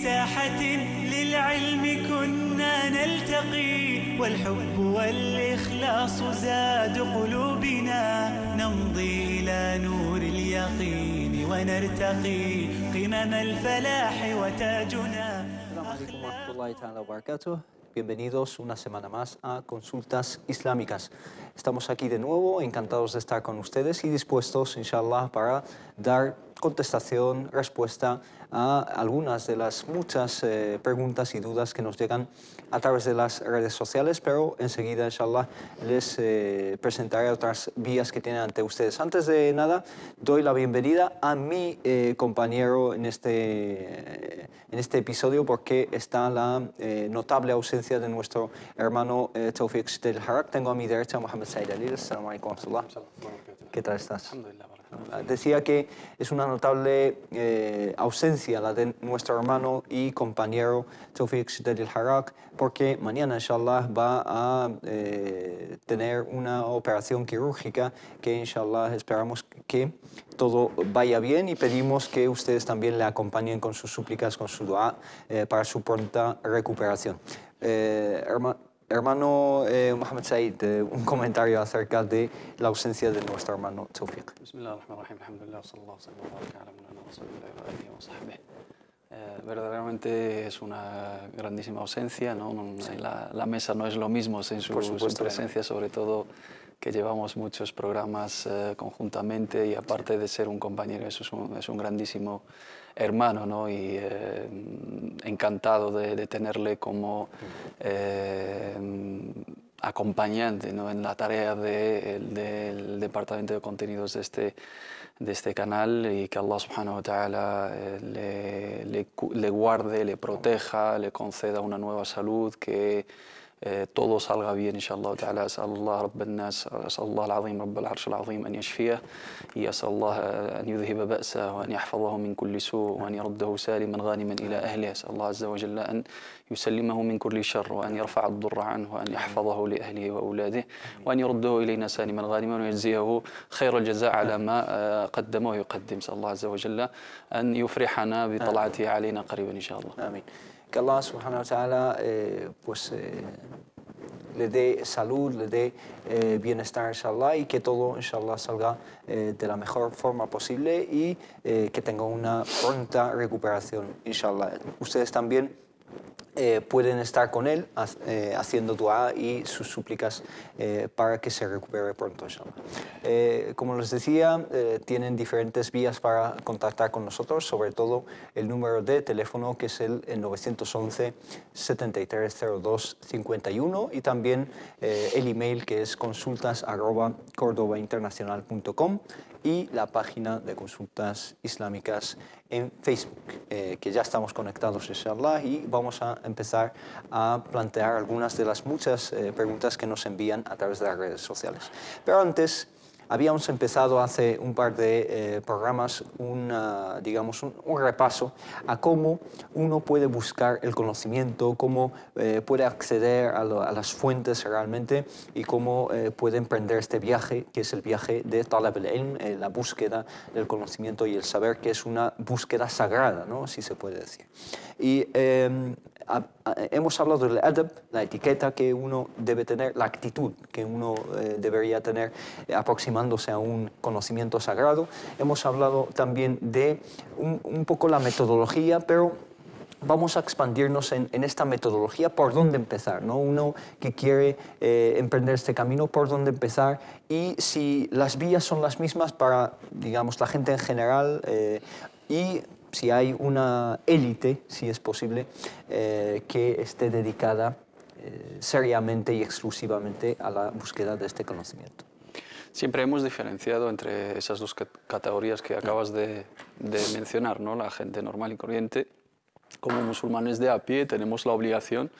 ساحة للعلم كنا نلتقي والحب والإخلاص زاد قلوبنا نمضي إلى نور اليقين ونرتقي قمم الفلاح وتاجنا. Assalamu alaikum warahmatullahi ta'ala wabarakatuh. Bienvenidos una semana más a Consultas Islámicas. Estamos aquí de nuevo, encantados de estar con ustedes y dispuestos, inshallah, para dar contestación, respuesta a algunas de las muchas preguntas y dudas que nos llegan a través de las redes sociales, pero enseguida, inshallah, les presentaré otras vías que tienen ante ustedes. Antes de nada, doy la bienvenida a mi compañero en este episodio porque está la notable ausencia de nuestro hermano Tawfiq Shidel Harak. Tengo a mi derecha a Mohamed Said Alil. Assalamu alaikum wa rahmatullah. ¿Qué tal estás? Decía que es una notable ausencia la de nuestro hermano y compañero Tawfiq Shidel Harak porque mañana, inshallah, va a tener una operación quirúrgica que, inshallah, esperamos que todo vaya bien y pedimos que ustedes también le acompañen con sus súplicas, con su dua para su pronta recuperación. Hermano Mohamed Said, un comentario acerca de la ausencia de nuestro hermano Tawfiq. Verdaderamente es una grandísima ausencia, ¿no? La mesa no es lo mismo sin su presencia, sobre todo que llevamos muchos programas conjuntamente y aparte de ser un compañero es un grandísimo hermano, ¿no? Y encantado de tenerle como acompañante, ¿no? En la tarea del Departamento de Contenidos de este canal y que Allah subhanahu wa ta'ala le guarde, le proteja, le conceda una nueva salud, que todo salga bien inshallah ta'ala. أسأل الله رب الناس أسأل الله العظيم رب العرش العظيم أن يشفيه أسأل الله أن يذهب بأسه وأن يحفظه من كل سوء وأن يرده سالما غانما إلى أهله أسأل الله عز وجل أن يسلمه من كل شر وأن يرفع الضر عنه وأن يحفظه لأهله وأولاده وأن يرده إلينا سالما غانما ويجزيه خير الجزاء على ما قدم ويقدم أسأل الله عز وجل أن يفرحنا بطلعته علينا قريبا إن شاء الله. آمين. Que Allah subhanahu wa ta'ala le dé salud, le dé bienestar, inshallah, y que todo, inshallah, salga de la mejor forma posible y que tenga una pronta recuperación, inshallah. Ustedes también pueden estar con él haciendo dua y sus súplicas para que se recupere pronto, inshallah. Como les decía, tienen diferentes vías para contactar con nosotros, sobre todo el número de teléfono que es el 911 7302 51 y también el email que es consultas@cordobainternacional.com y la página de Consultas Islámicas en Facebook, que ya estamos conectados, inshallah, y vamos a empezar a plantear algunas de las muchas preguntas que nos envían a través de las redes sociales. Pero antes, habíamos empezado hace un par de programas un repaso a cómo uno puede buscar el conocimiento, cómo puede acceder a las fuentes realmente y cómo puede emprender este viaje, que es el viaje de Talab al-Ilm, la búsqueda del conocimiento y el saber, que es una búsqueda sagrada, ¿no? Así se puede decir. Y hemos hablado del adab, la etiqueta que uno debe tener, la actitud que uno debería tener aproximándose a un conocimiento sagrado. Hemos hablado también de un poco la metodología, pero vamos a expandirnos en esta metodología, por dónde empezar, ¿no? Uno que quiere emprender este camino, por dónde empezar y si las vías son las mismas para, digamos, la gente en general y si hay una élite, si es posible, que esté dedicada seriamente y exclusivamente a la búsqueda de este conocimiento. Siempre hemos diferenciado entre esas dos categorías que acabas de mencionar, ¿no? La gente normal y corriente. Como musulmanes de a pie tenemos la obligación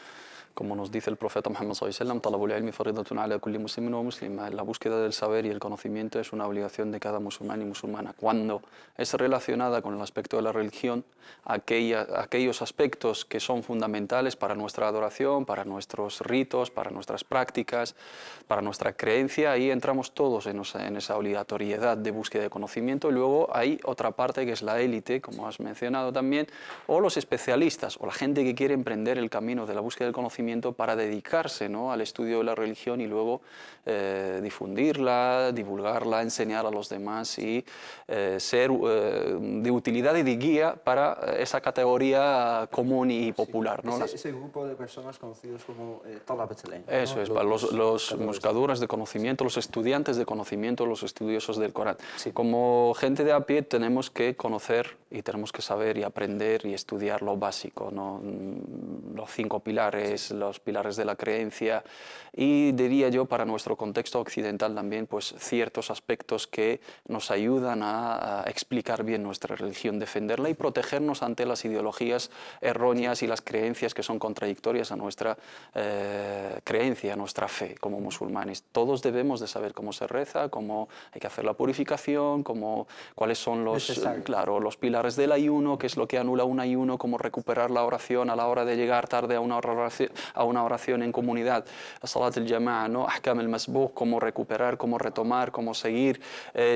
Como nos dice el profeta Muhammad sallallahu alaihi wasallam, "Talabul ilmi faridatun ala kulli muslimin wa muslima". La búsqueda del saber y el conocimiento es una obligación de cada musulmán y musulmana. Cuando es relacionada con el aspecto de la religión, aquellos aspectos que son fundamentales para nuestra adoración, para nuestros ritos, para nuestras prácticas, para nuestra creencia, ahí entramos todos en esa obligatoriedad de búsqueda de conocimiento. Y luego hay otra parte que es la élite, como has mencionado también, o los especialistas, o la gente que quiere emprender el camino de la búsqueda del conocimiento para dedicarse, ¿no?, al estudio de la religión y luego difundirla, divulgarla, enseñar a los demás y ser de utilidad y de guía para esa categoría común y popular, ¿no? Ese grupo de personas conocidos como Talabat al-Ilm, ¿no? Eso es, para los buscadores de conocimiento, los estudiantes de conocimiento, los estudiosos del Corán. Sí. Como gente de a pie tenemos que conocer y tenemos que saber y aprender y estudiar lo básico, ¿no? Los 5 pilares, los pilares de la creencia y diría yo para nuestro contexto occidental también pues ciertos aspectos que nos ayudan a explicar bien nuestra religión, defenderla y protegernos ante las ideologías erróneas y las creencias que son contradictorias a nuestra creencia, a nuestra fe como musulmanes. Todos debemos de saber cómo se reza, cómo hay que hacer la purificación, cuáles son los pilares del ayuno, qué es lo que anula un ayuno, cómo recuperar la oración a la hora de llegar tarde a una oración en comunidad, Salat al-Jama'a, ¿no? Ahkam al-Masbuq, cómo recuperar, cómo retomar, cómo seguir,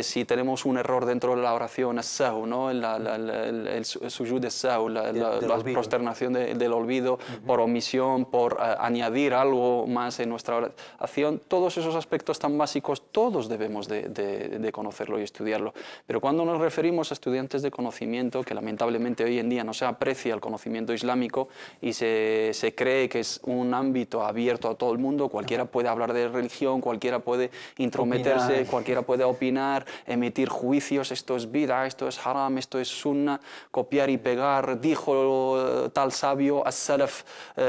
si tenemos un error dentro de la oración, as-sahw, ¿no? el sujud as-sahw, la prosternación del olvido por omisión, por añadir algo más en nuestra oración, todos esos aspectos tan básicos, todos debemos de conocerlo y estudiarlo. Pero cuando nos referimos a estudiantes de conocimiento, que lamentablemente hoy en día no se aprecia el conocimiento islámico y se cree que es un ámbito abierto a todo el mundo, cualquiera puede hablar de religión, cualquiera puede intrometerse, cualquiera puede opinar, emitir juicios, esto es bid'a, esto es haram, esto es sunna, copiar y pegar, dijo tal sabio, as-salaf,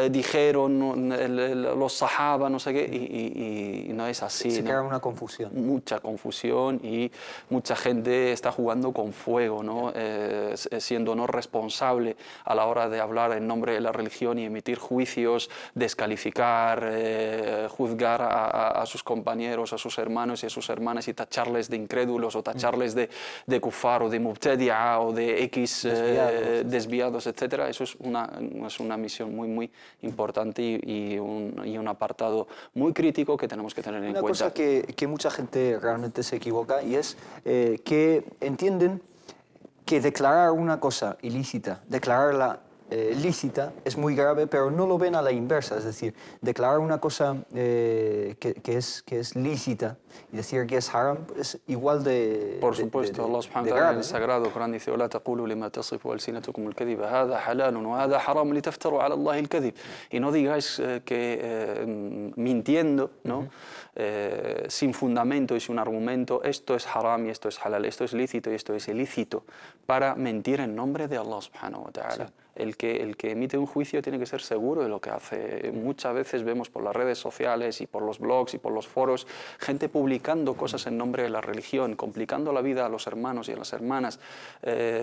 dijeron los sahaba, no sé qué, y no es así. Se ¿no? crea una confusión. Mucha confusión y mucha gente está jugando con fuego, ¿no? Siendo no responsable a la hora de hablar en nombre de la religión y emitir juicios, descalificar, juzgar a sus compañeros, a sus hermanos y a sus hermanas y tacharles de incrédulos o tacharles de kufar o de mubtadi'a o de X desviados, etc. Eso es una misión muy, muy importante y un apartado muy crítico que tenemos que tener en cuenta. Una cosa que mucha gente realmente se equivoca y es que entienden que declarar una cosa ilícita, declararla lícita es muy grave, pero no lo ven a la inversa, es decir, declarar una cosa que es lícita y decir que es haram es igual de Por supuesto, Allah subhanahu wa ta'ala en el Sagrado Corán dice: "La taqulu lima tasifu alsinatukum al-kadhiba hadha halalun wa hadha haram litaftaru ala Allah al-kadhib". Y no digáis que mintiendo, ¿no? Sin fundamento y sin argumento, esto es haram y esto es halal, esto es lícito y esto es ilícito, para mentir en nombre de Allah subhanahu wa ta'ala. Sí. El que emite un juicio tiene que ser seguro de lo que hace. Muchas veces vemos por las redes sociales y por los blogs y por los foros gente publicando cosas en nombre de la religión, complicando la vida a los hermanos y a las hermanas,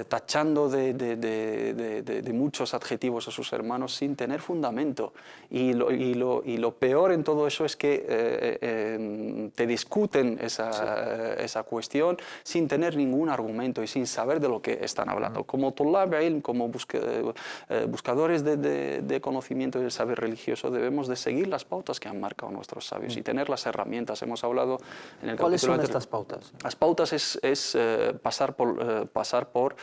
tachando de muchos adjetivos a sus hermanos sin tener fundamento. Y lo peor en todo eso es que te discuten esa cuestión sin tener ningún argumento y sin saber de lo que están hablando. Como Tullab al-Ilm, como buscadores de conocimiento y del saber religioso, debemos de seguir las pautas que han marcado nuestros sabios y tener las herramientas. Hemos hablado en el ¿Cuáles capítulo son estas pautas? Las pautas es pasar por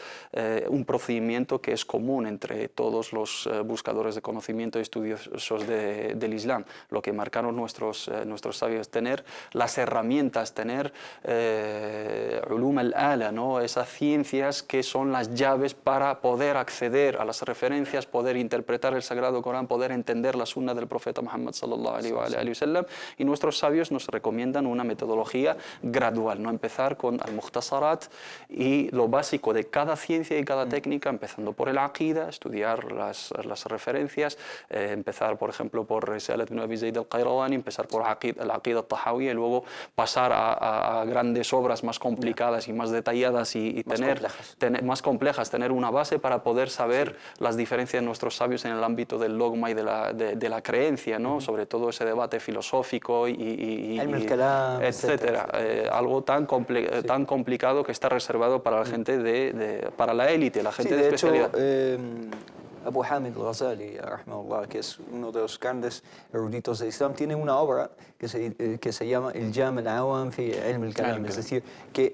un procedimiento que es común entre todos los buscadores de conocimiento y estudiosos del Islam. Lo que marcaron nuestros sabios, tener las herramientas, tener ulum al-ala, ¿no? Esas ciencias que son las llaves para poder acceder a las referencias, poder interpretar el Sagrado Corán, poder entender la sunna del profeta Muhammad sallallahu alaihi wasallam. Y nuestros sabios nos recomiendan una metodología gradual, no empezar con al-mukhtasarat y lo básico de cada ciencia y cada técnica, empezando por el aqida, estudiar las referencias, empezar por ejemplo por Risalat ibn Abi Zayd al-Qayrawani, empezar por el aqida al-Tahawiyya y luego pasar a grandes obras más complicadas y más detalladas y más complejas, tener una base para poder saber las diferencias de nuestros sabios en el ámbito del dogma y de la creencia, ¿no? Sobre todo ese debate filosófico y etcétera. Algo tan complicado que está reservado para la gente para la élite, la gente de especialidad. Abu Hamid al-Ghazali, rahimahullah, que es uno de los grandes eruditos del Islam, tiene una obra que se llama El Jam al-Awam fi Ilm al-Kalam, es decir, que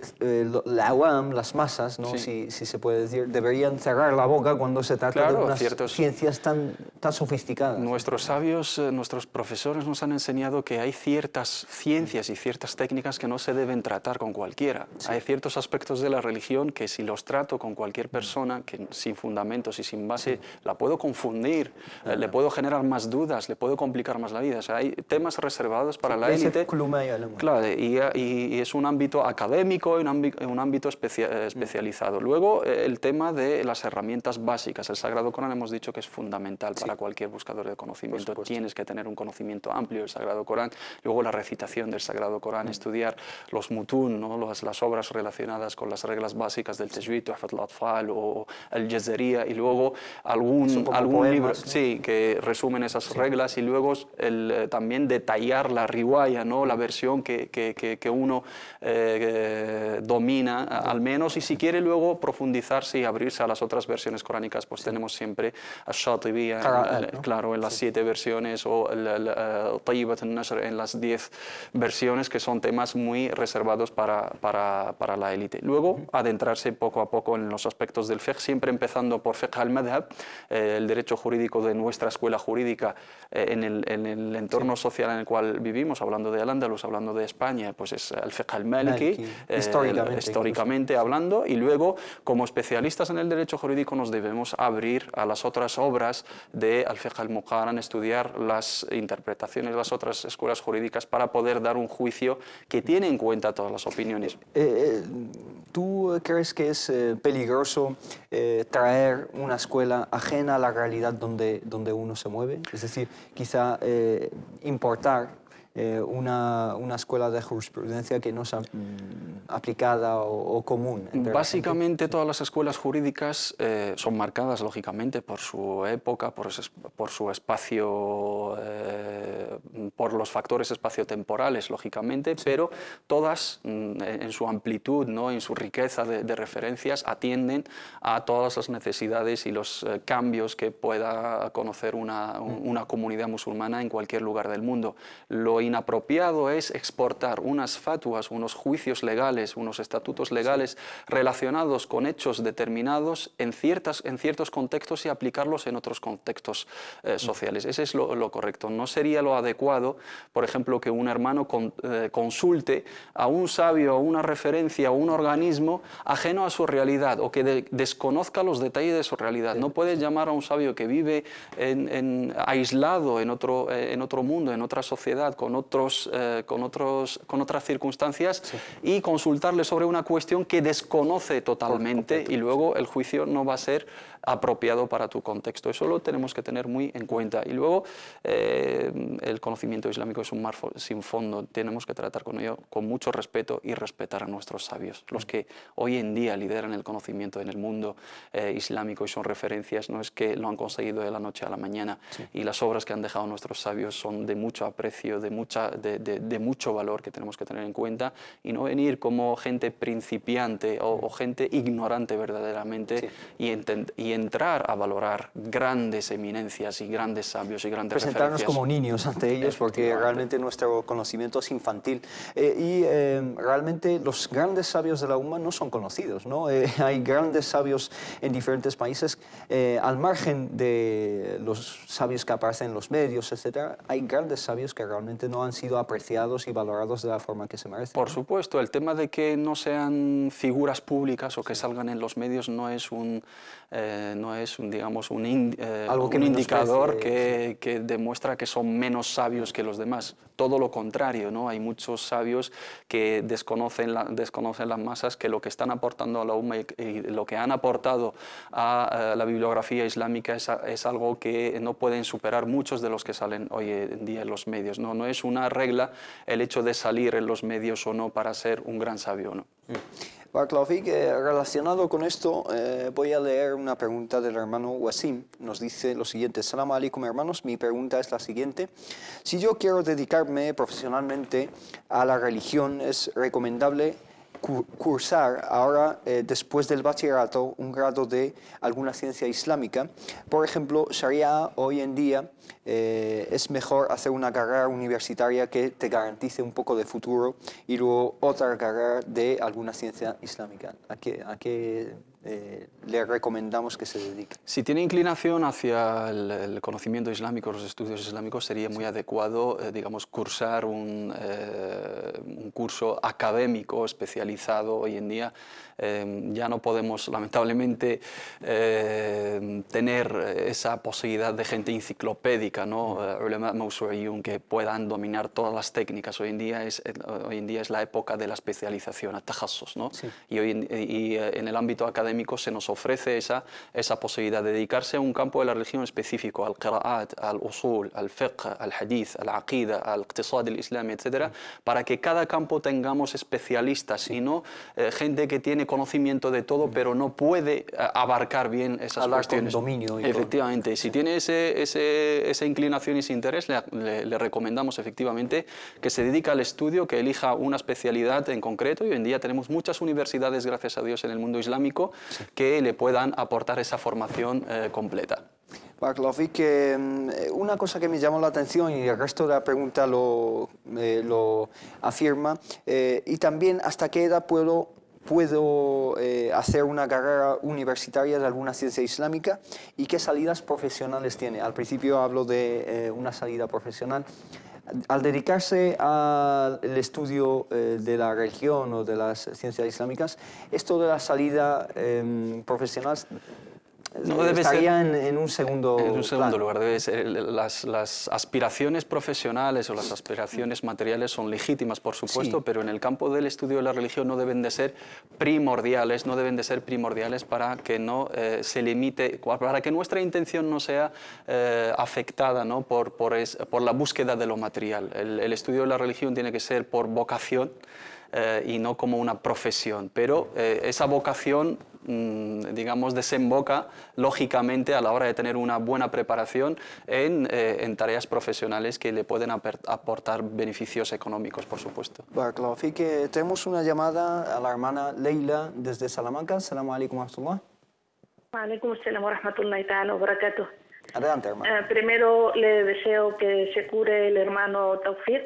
la awam, las masas, ¿no? si se puede decir, deberían cerrar la boca cuando se trata de unas ciencias tan sofisticadas. Nuestros sabios, nuestros profesores nos han enseñado que hay ciertas ciencias y ciertas técnicas que no se deben tratar con cualquiera. Hay ciertos aspectos de la religión que si los trato con cualquier persona, que sin fundamentos y sin base, la puedo confundir, le puedo generar más dudas, le puedo complicar más la vida. O sea, hay temas reservados para la élite. Claro, y es un ámbito académico y un ámbito especializado. Luego, el tema de las herramientas básicas. El Sagrado Corán hemos dicho que es fundamental para cualquier buscador de conocimiento. Tienes que tener un conocimiento amplio del Sagrado Corán. Luego, la recitación del Sagrado Corán, estudiar los mutún, ¿no? las obras relacionadas con las reglas básicas del Tajwid, Tuhfat al-Atfal o el Jazariya, y luego algún libro, ¿no? Sí, que resumen esas reglas, y luego también detallar la riwaya, ¿no? La versión que uno domina, al menos, y si quiere luego profundizarse y abrirse a las otras versiones coránicas, pues tenemos siempre a Shatibiya, claro, en las 7 versiones, o Tayyibat al-Nashr en las 10 versiones, que son temas muy reservados para la élite. Luego, adentrarse poco a poco en los aspectos del fiqh, siempre empezando por fiqh al-madhab, el derecho jurídico de nuestra escuela jurídica en el entorno social en el cual vivimos, hablando de Al-Ándalus, hablando de España, pues es el fiqh al-maliki, históricamente hablando, y luego, como especialistas en el derecho jurídico, nos debemos abrir a las otras obras de al-fiqh al-muqaran, estudiar las interpretaciones de las otras escuelas jurídicas para poder dar un juicio que tiene en cuenta todas las opiniones. ¿Tú crees que es peligroso traer una escuela ajena a la realidad donde uno se mueve? Es decir, quizá importar una escuela de jurisprudencia que no sea aplicada o común. Básicamente todas las escuelas jurídicas son marcadas, lógicamente, por su época, por su espacio, por los factores espaciotemporales, lógicamente, pero todas, en su amplitud, ¿no? En su riqueza de referencias, atienden a todas las necesidades y los cambios que pueda conocer una comunidad musulmana en cualquier lugar del mundo. Lo inapropiado es exportar unas fatuas, unos juicios legales, unos estatutos legales relacionados con hechos determinados en ciertos contextos y aplicarlos en otros contextos sociales. Ese es lo correcto. No sería lo adecuado, por ejemplo, que un hermano consulte a un sabio, a una referencia, a un organismo ajeno a su realidad, o que desconozca los detalles de su realidad. No puedes llamar a un sabio que vive aislado en otro mundo, en otra sociedad, con otras circunstancias, y consultarle sobre una cuestión que desconoce totalmente, y luego el juicio no va a ser apropiado para tu contexto. Eso lo tenemos que tener muy en cuenta. Y luego el conocimiento islámico es un mar sin fondo. Tenemos que tratar con ello con mucho respeto y respetar a nuestros sabios. Los que hoy en día lideran el conocimiento en el mundo islámico y son referencias, no es que lo han conseguido de la noche a la mañana. Y las obras que han dejado nuestros sabios son de mucho aprecio, de mucho valor, que tenemos que tener en cuenta, y no venir como gente principiante o gente ignorante verdaderamente, y entrar a valorar grandes eminencias y grandes sabios y grandes presentarnos referencias. Como niños ante ellos, porque realmente nuestro conocimiento es infantil. Realmente los grandes sabios de la Umma no son conocidos, ¿no? Hay grandes sabios en diferentes países, al margen de los sabios que aparecen en los medios, etc. Hay grandes sabios que realmente no han sido apreciados y valorados de la forma que se merecen. Por supuesto, el tema de que no sean figuras públicas o que salgan en los medios no es un indicador que demuestra que son menos sabios que los demás. Todo lo contrario, ¿no? Hay muchos sabios que desconocen las masas, que lo que están aportando a la Umma y lo que han aportado a la bibliografía islámica es algo que no pueden superar muchos de los que salen hoy en día en los medios. No es es una regla el hecho de salir en los medios o no para ser un gran sabio o no. Barakallahu fik, relacionado con esto, voy a leer una pregunta del hermano Wasim. Nos dice lo siguiente: Salam alaikum hermanos, mi pregunta es la siguiente. Si yo quiero dedicarme profesionalmente a la religión, ¿es recomendable cursar ahora, después del bachillerato, un grado de alguna ciencia islámica? Por ejemplo, Sharia hoy en día es mejor hacer una carrera universitaria que te garantice un poco de futuro y luego otra carrera de alguna ciencia islámica. ¿A qué le recomendamos que se dedique? Si tiene inclinación hacia el conocimiento islámico, los estudios islámicos, sería muy adecuado, digamos, cursar un curso académico especializado. Hoy en día ya no podemos, lamentablemente, tener esa posibilidad de gente enciclopédica, ¿no? Ulama mawsu'iyun, que puedan dominar todas las técnicas. Hoy en día es la época de la especialización, at-takhassus, ¿no? Sí. Y en el ámbito académico se nos ofrece esa posibilidad de dedicarse a un campo de la religión específico, al qira'at, al usul, al fiqh, al hadith, al aqida, al iqtisad al-islami, etc., para que cada campo tengamos especialistas y no gente que tiene conocimiento de todo, pero no puede abarcar bien esas cuestiones. Con dominio y efectivamente, si tiene esa inclinación y ese interés, le recomendamos efectivamente que se dedique al estudio, que elija una especialidad en concreto, y hoy en día tenemos muchas universidades, gracias a Dios, en el mundo islámico, sí, que le puedan aportar esa formación completa. Barakallahu fik, una cosa que me llamó la atención y el resto de la pregunta lo afirma, y también hasta qué edad puedo hacer una carrera universitaria de alguna ciencia islámica y qué salidas profesionales tiene. Al principio hablo de una salida profesional. Al dedicarse al estudio de la religión o de las ciencias islámicas, esto de la salida profesional no debe estaría en un segundo lugar. Debe ser, las aspiraciones profesionales o las aspiraciones materiales son legítimas, por supuesto, sí, pero en el campo del estudio de la religión no deben de ser primordiales, para que no se limite, para que nuestra intención no sea afectada, ¿no?, por la búsqueda de lo material. El estudio de la religión tiene que ser por vocación y no como una profesión, pero esa vocación, digamos, desemboca lógicamente a la hora de tener una buena preparación en tareas profesionales que le pueden aportar beneficios económicos, por supuesto. Barakallahu fik, tenemos una llamada a la hermana Leila desde Salamanca. Assalamu alaikum wa rahmatullah. Wa alaikum assalam wa rahmatullahi ta'ala wa barakatuh. Adelante, hermano. Primero le deseo que se cure el hermano Tawfiq.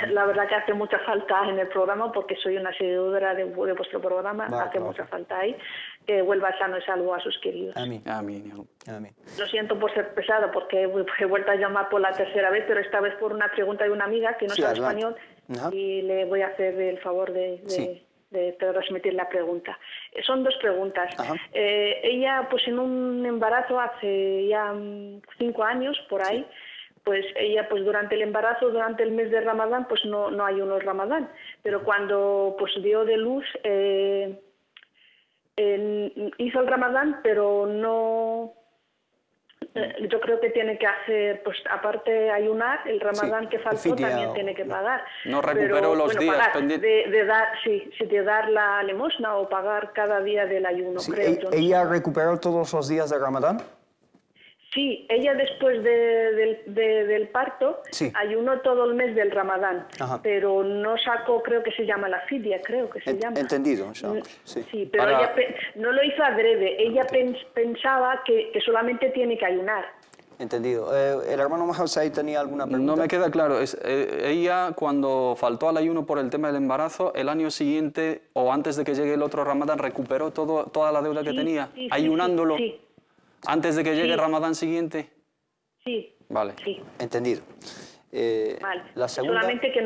La verdad que hace mucha falta en el programa porque soy una seguidora de vuestro programa. Hace mucha falta ahí. Que vuelva sano y salvo a sus queridos. Amén. Amén. Amén. Lo siento por ser pesado porque he vuelto a llamar por la tercera vez, pero esta vez por una pregunta de una amiga que no sabe español. Y le voy a hacer el favor de transmitir la pregunta. Son dos preguntas. Ella, pues en un embarazo hace ya 5 años, por ahí, pues ella, pues durante el embarazo, durante el mes de Ramadán, pues no ayunó el Ramadán, pero cuando pues dio de luz, hizo el Ramadán, pero no... yo creo que tiene que hacer, pues aparte ayunar, el Ramadán que faltó también tiene que pagar. No recuperó los días pendientes. De dar la limosna o pagar cada día del ayuno, creo. ¿Ella recuperó todos los días de Ramadán? Sí, ella después del parto ayunó todo el mes del Ramadán, pero no sacó, creo que se llama la fidia, creo que se llama. Entendido, sí, pero ella no lo hizo adrede, ella pensaba que solamente tiene que ayunar. Entendido. ¿El hermano Mohamed Said tenía alguna pregunta? No me queda claro. Ella, cuando faltó al ayuno por el tema del embarazo, el año siguiente o antes de que llegue el otro Ramadán, recuperó toda la deuda que tenía, ayunándolo. ¿Antes de que llegue el Ramadán siguiente? Sí. Vale. Sí. Entendido. Vale. La segunda... Solamente que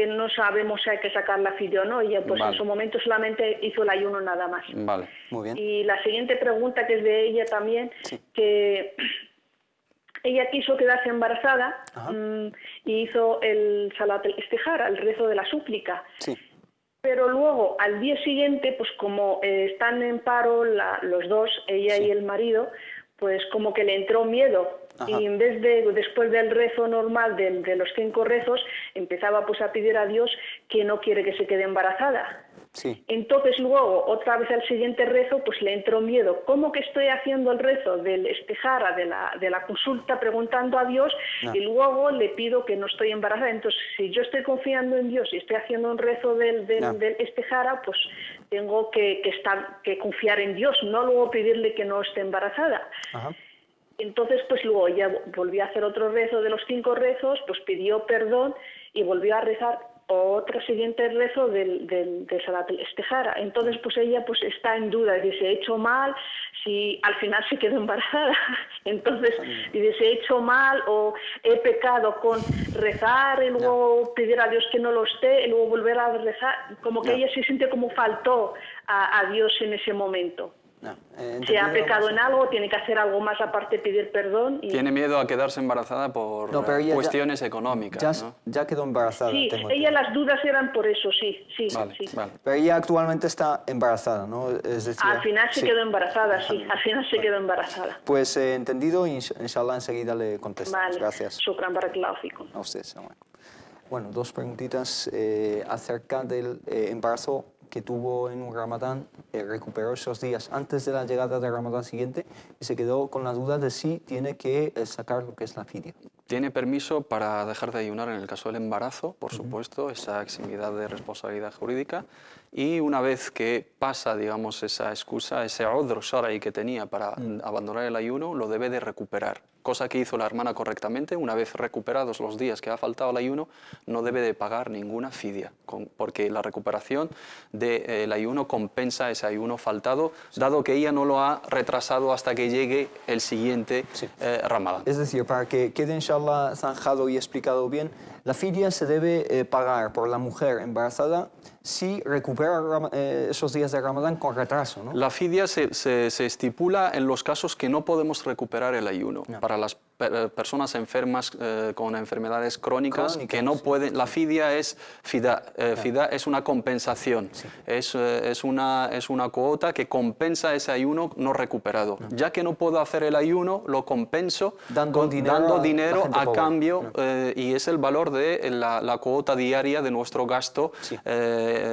no sabemos si hay que sacar la fidia o no. Ella pues en su momento solamente hizo el ayuno nada más. Vale. Muy bien. Y la siguiente pregunta, que es de ella también, que ella quiso quedarse embarazada y hizo el Salat al-Istihara, el rezo de la súplica. Sí. Pero luego, al día siguiente, pues como están en paro los dos, ella y el marido, pues como que le entró miedo Y en vez de, después del rezo normal, de los 5 rezos, empezaba pues a pedir a Dios que no quiere que se quede embarazada. Sí. Entonces luego, otra vez al siguiente rezo, pues le entró miedo. ¿Cómo que estoy haciendo el rezo del istijara, de la consulta, preguntando a Dios, y luego le pido que no estoy embarazada? Entonces, si yo estoy confiando en Dios y estoy haciendo un rezo del istijara, pues tengo que confiar en Dios, no luego pedirle que no esté embarazada. Ajá. Entonces, pues luego ella volvió a hacer otro rezo de los 5 rezos, pues pidió perdón y volvió a rezar otro siguiente rezo de Salat al-Istijara. Entonces, pues ella pues está en duda, dice, ¿he hecho mal? Si al final se quedó embarazada. Entonces, dice, ¿he hecho mal o he pecado con rezar y luego pedir a Dios que no lo esté y luego volver a rezar? Como que ella se siente como faltó a Dios en ese momento. Si ha pecado en algo, tiene que hacer algo más aparte de pedir perdón. Tiene miedo a quedarse embarazada por cuestiones económicas, ¿no? Ya quedó embarazada. Sí, ella las dudas eran por eso, sí. Vale. Pero ella actualmente está embarazada, ¿no? Es decir, al final se quedó embarazada, sí. Al final se quedó embarazada. Pues entendido, inshallah enseguida le contesto. Vale. Gracias. Shukran, barakallahu fikum. A ustedes. Bueno, 2 preguntitas acerca del embarazo que tuvo en un Ramadán, recuperó esos días antes de la llegada del Ramadán siguiente y se quedó con la duda de si tiene que sacar lo que es la fidia. Tiene permiso para dejar de ayunar en el caso del embarazo, por supuesto, esa eximidad de responsabilidad jurídica, y una vez que pasa, digamos, esa excusa, ese udhr shar'i que tenía para abandonar el ayuno, lo debe de recuperar, cosa que hizo la hermana correctamente. Una vez recuperados los días que ha faltado al ayuno, no debe de pagar ninguna fidia, porque la recuperación del ayuno compensa ese ayuno faltado, dado que ella no lo ha retrasado hasta que llegue el siguiente Ramadán. Es decir, para que quede inshallah zanjado y explicado bien, la fidia se debe pagar por la mujer embarazada si recupera esos días de Ramadán con retraso, ¿no? La fidia se estipula en los casos que no podemos recuperar el ayuno. Para las personas enfermas con enfermedades crónicas que no pueden... La fidia es fida es una compensación, es una cuota que compensa ese ayuno no recuperado. Ya que no puedo hacer el ayuno, lo compenso dando dinero a cambio y es el valor de la cuota diaria de nuestro gasto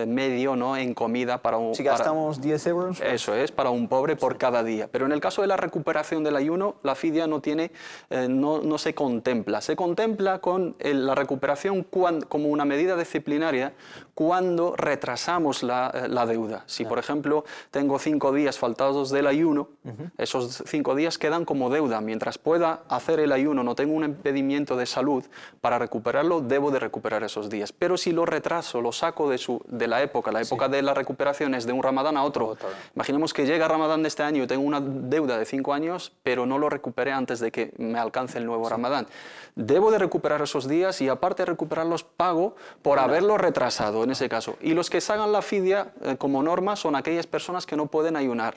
medio, ¿no?, en comida para un... Si gastamos 10 euros... Eso es, para un pobre por cada día. Pero en el caso de la recuperación del ayuno, la fidia no tiene... no se contempla. Se contempla con la recuperación como una medida disciplinaria cuando retrasamos la deuda. Si, por ejemplo, tengo 5 días faltados del ayuno, esos 5 días quedan como deuda. Mientras pueda hacer el ayuno, no tengo un impedimento de salud, para recuperarlo debo de recuperar esos días. Pero si lo retraso, lo saco de la época de la recuperación es de un Ramadán a otro. Imaginemos que llega Ramadán de este año y tengo una deuda de 5 años, pero no lo recuperé antes de que me alcance el nuevo Ramadán. Debo de recuperar esos días y aparte de recuperarlos pago por haberlo retrasado en ese caso. Y los que sacan la fidia como norma son aquellas personas que no pueden ayunar.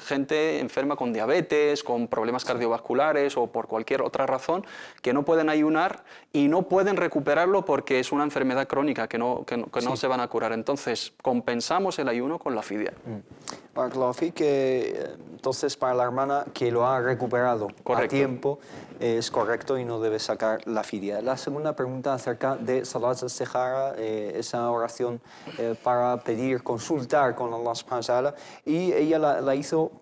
Gente enferma con diabetes, con problemas cardiovasculares o por cualquier otra razón que no pueden ayunar y no pueden recuperarlo porque es una enfermedad crónica que no se van a curar. Entonces compensamos el ayuno con la fidia. Entonces para la hermana que lo ha recuperado a tiempo es correcto y no debe sacar la fidia. La segunda pregunta acerca de Salat al-Istijara, esa oración para pedir, consultar con Allah subhanahu wa ta'ala, y ella la hizo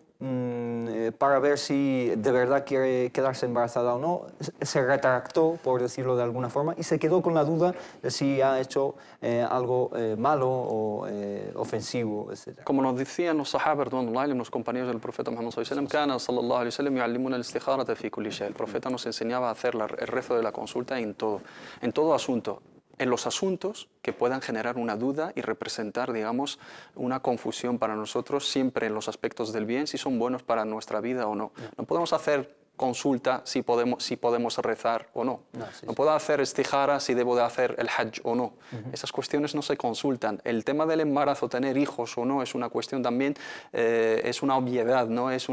para ver si de verdad quiere quedarse embarazada o no. Se retractó, por decirlo de alguna forma, y se quedó con la duda de si ha hecho algo malo o ofensivo, etc. Como nos decían los sahaba, los compañeros del profeta Muhammad sallallahu alaihi wasallam, el profeta nos enseñaba a hacer el rezo de la consulta en todo asunto. En los asuntos que puedan generar una duda y representar, digamos, una confusión para nosotros, siempre en los aspectos del bien, si son buenos para nuestra vida o no. No podemos hacer consulta si podemos rezar o no. No puedo hacer istijara si debo de hacer el hajj o no. Esas cuestiones no se consultan. El tema del embarazo, tener hijos o no, es una cuestión también, es una obviedad, ¿no? Es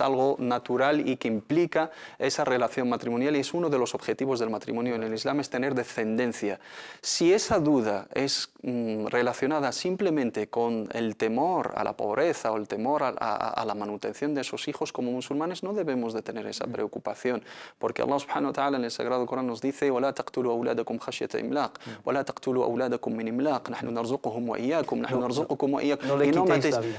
algo natural y que implica esa relación matrimonial y es uno de los objetivos del matrimonio en el Islam, es tener descendencia. Si esa duda es relacionada simplemente con el temor a la pobreza o el temor a la manutención de esos hijos, como musulmanes no debemos de de tener esa preocupación, porque Allah subhanahu wa ta'ala en el Sagrado Corán nos dice وَلَا تَقْتُلُوا أَوْلَادَكُمْ خَشْيَةَ إِمْلَاقٍ وَلَا تَقْتُلُوا أَوْلَادَكُمْ مِنْ إِمْلَاقٍ نَحْنُ نَرْزُقُهُمْ وَإِيَّاكُمْ نَحْنُ نَرْزُقُكُمْ وَإِيَّاكُمْ. Y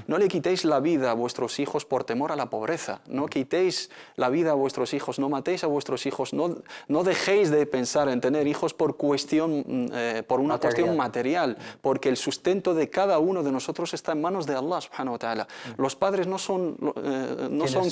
no le quitéis la vida a vuestros hijos por temor a la pobreza, no quitéis la vida a vuestros hijos, no matéis a vuestros hijos, no dejéis de pensar en tener hijos por una cuestión material, porque el sustento de cada uno de nosotros está en manos de Allah subhanahu wa ta'ala. Los padres no son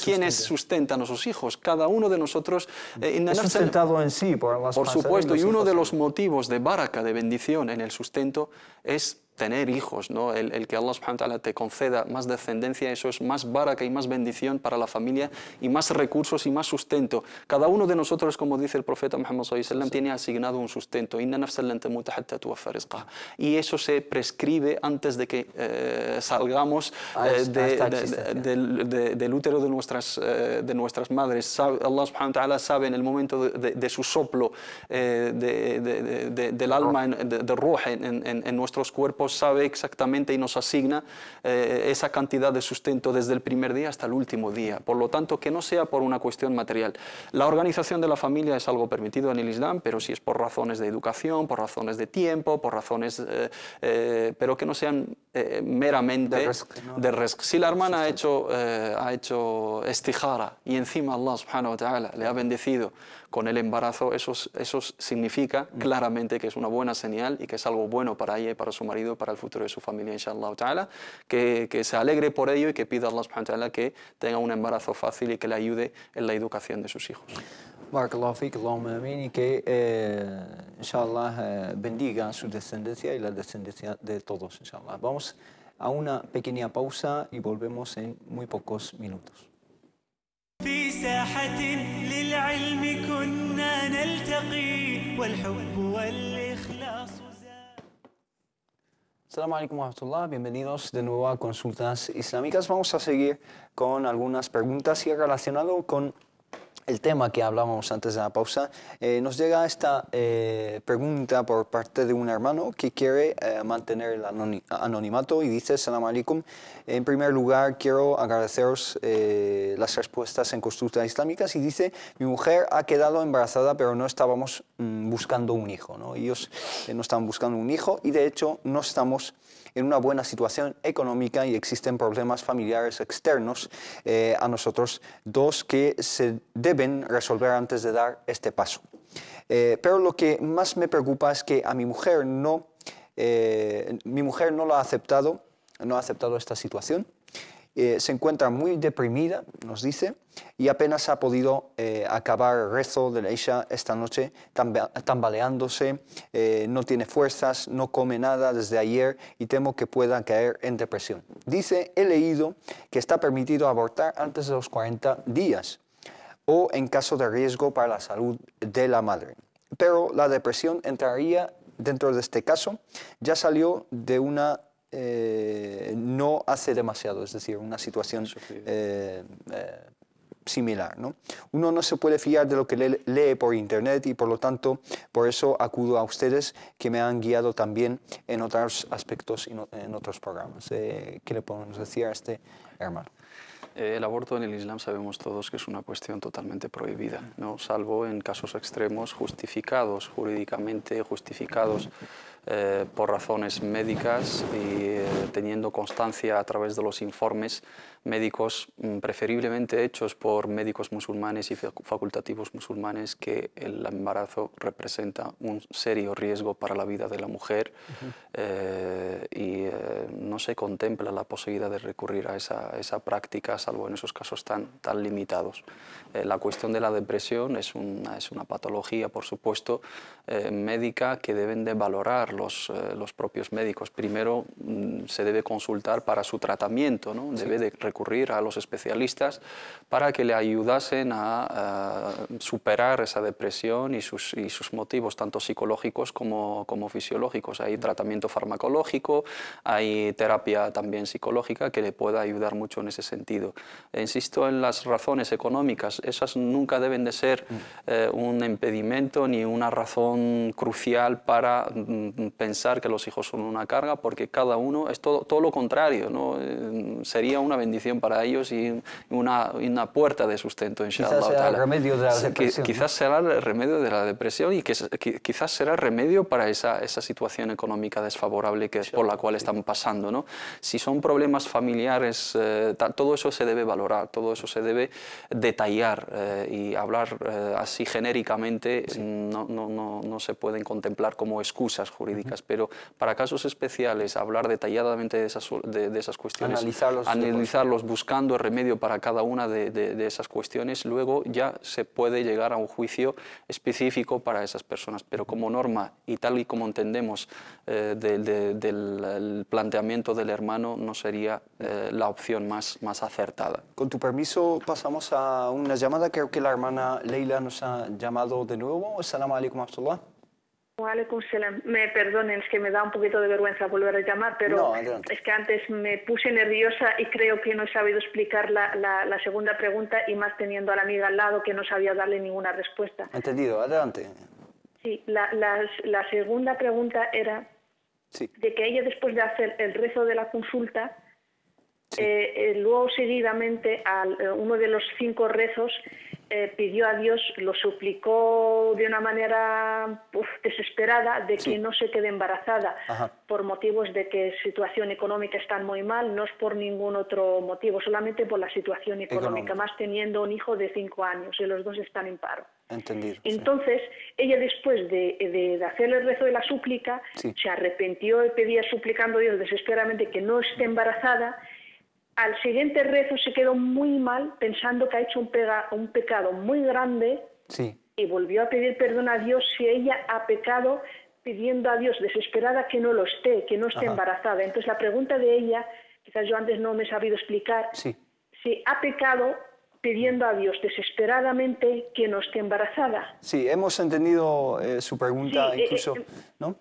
quienes sustentan a sus hijos, cada uno de nosotros es sustentado en sí por Allah. Por supuesto, y uno de los motivos de baraka, de bendición en el sustento, es tener hijos, ¿no? El que Allah subhanahu wa ta'ala te conceda más descendencia, eso es más baraka y más bendición para la familia y más recursos y más sustento. Cada uno de nosotros, como dice el profeta Muhammad sallallahu alaihi wasallam, tiene asignado un sustento. Inna nafsan lan tamuta hatta tuwaffa rizqaha. Y eso se prescribe antes de que salgamos del útero de nuestras madres. Allah subhanahu wa ta'ala sabe en el momento de su soplo del alma, del ruh en nuestros cuerpos, sabe exactamente y nos asigna esa cantidad de sustento desde el primer día hasta el último día. Por lo tanto, que no sea por una cuestión material. La organización de la familia es algo permitido en el Islam, pero si es por razones de educación, por razones de tiempo, por razones, pero que no sean meramente de rizq. Si la hermana ha hecho istijara y encima Allah subhanahu wa ta'ala le ha bendecido con el embarazo, eso significa claramente que es una buena señal y que es algo bueno para ella y para su marido, para el futuro de su familia, inshallah ta'ala, que se alegre por ello y que pida a Allah subhanahu wa ta'ala que tenga un embarazo fácil y que le ayude en la educación de sus hijos. Barakallahu fik, Allahumma amin, y que inshallah bendiga su descendencia y la descendencia de todos, inshallah. Vamos a una pequeña pausa y volvemos en muy pocos minutos. في ساحة للعلم كنا نلتقي والحب والإخلاص زاد. Assalamu alaikum wa rahmatullah, bienvenidos de nuevo a Consultas Islámicas. Vamos a seguir con algunas preguntas y relacionado con el tema que hablábamos antes de la pausa. Nos llega esta pregunta por parte de un hermano que quiere mantener el anonimato y dice: Assalamu alaikum, en primer lugar quiero agradeceros las respuestas en Consultas Islámicas, y dice: mi mujer ha quedado embarazada pero no estábamos buscando un hijo, ¿no? Ellos no estaban buscando un hijo y de hecho no estamos en una buena situación económica y existen problemas familiares externos a nosotros dos que se deben resolver antes de dar este paso. Pero lo que más me preocupa es que a mi mujer no lo ha aceptado, no ha aceptado esta situación. Se encuentra muy deprimida, nos dice, y apenas ha podido acabar el rezo de la Isha esta noche, tambaleándose, no tiene fuerzas, no come nada desde ayer y temo que pueda caer en depresión. Dice: he leído que está permitido abortar antes de los 40 días o en caso de riesgo para la salud de la madre. Pero la depresión entraría dentro de este caso. Ya salió de una no hace demasiado, es decir, una situación similar, ¿no? Uno no se puede fiar de lo que lee por internet y por lo tanto por eso acudo a ustedes que me han guiado también en otros aspectos y en otros programas. ¿Qué le podemos decir a este hermano? El aborto en el Islam sabemos todos que es una cuestión totalmente prohibida, ¿no? Salvo en casos extremos justificados, jurídicamente justificados por razones médicas y teniendo constancia a través de los informes médicos, preferiblemente hechos por médicos musulmanes y facultativos musulmanes, que el embarazo representa un serio riesgo para la vida de la mujer y no se contempla la posibilidad de recurrir a esa práctica, salvo en esos casos tan limitados. La cuestión de la depresión es una patología, por supuesto, médica que deben de valorar los propios médicos. Primero se debe consultar para su tratamiento, ¿no? Debe de recurrir a los especialistas para que le ayudasen a superar esa depresión y sus motivos, tanto psicológicos como fisiológicos. Hay tratamiento farmacológico, hay terapia también psicológica que le pueda ayudar mucho en ese sentido. Insisto en las razones económicas, esas nunca deben de ser un impedimento ni una razón crucial para pensar que los hijos son una carga, porque cada uno es todo lo contrario, ¿no? Sería una bendición para ellos y una puerta de sustento, inshallah. Quizás será el remedio de la depresión. Quizás será el remedio de la depresión y quizás será el remedio para esa situación económica desfavorable por la cual están pasando, ¿no? Si son problemas familiares, todo eso se debe valorar, todo eso se debe detallar y hablar así genéricamente no se pueden contemplar como excusas jurídicas, pero para casos especiales hablar detalladamente de esas cuestiones, analizarlos buscando el remedio para cada una de esas cuestiones, luego ya se puede llegar a un juicio específico para esas personas, pero como norma y tal y como entendemos del planteamiento del hermano no sería la opción más acertada. Con tu permiso pasamos a una llamada, creo que la hermana Leila nos ha llamado de nuevo. Assalamu alaikum warahmatullah. Waalaikum salam. Me perdonen, es que me da un poquito de vergüenza volver a llamar, pero es que antes me puse nerviosa y creo que no he sabido explicar la segunda pregunta, y más teniendo a la amiga al lado que no sabía darle ninguna respuesta. Entendido, adelante. Sí, la segunda pregunta era de que ella, después de hacer el rezo de la consulta, luego seguidamente uno de los 5 rezos pidió a Dios, lo suplicó de una manera desesperada de que no se quede embarazada. Ajá. Por motivos de que situación económica está muy mal, no es por ningún otro motivo, solamente por la situación económica, más teniendo un hijo de 5 años y los dos están en paro. Entendido. Entonces, ella, después de hacer el rezo de la súplica, se arrepintió y pedía suplicando a Dios desesperadamente que no esté embarazada. Al siguiente rezo se quedó muy mal, pensando que ha hecho un pecado muy grande, y volvió a pedir perdón a Dios si ella ha pecado, pidiendo a Dios desesperada que no lo esté, que no esté embarazada. Entonces la pregunta de ella, quizás yo antes no me he sabido explicar, si ha pecado pidiendo a Dios desesperadamente que no esté embarazada. Sí, hemos entendido su pregunta, incluso, ¿no?